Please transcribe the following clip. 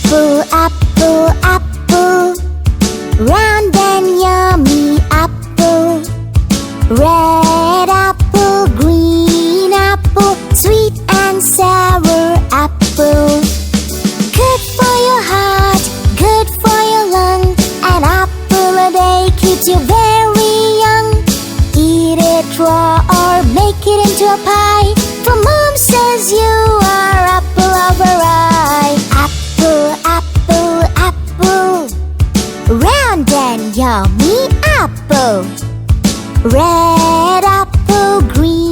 Apple, apple, apple. Round and yummy apple. Red apple, green apple. Sweet and sour apple. Good for your heart, good for your lung. An apple a day keeps you very young. Eat it raw or make it into a pie. For Mom says you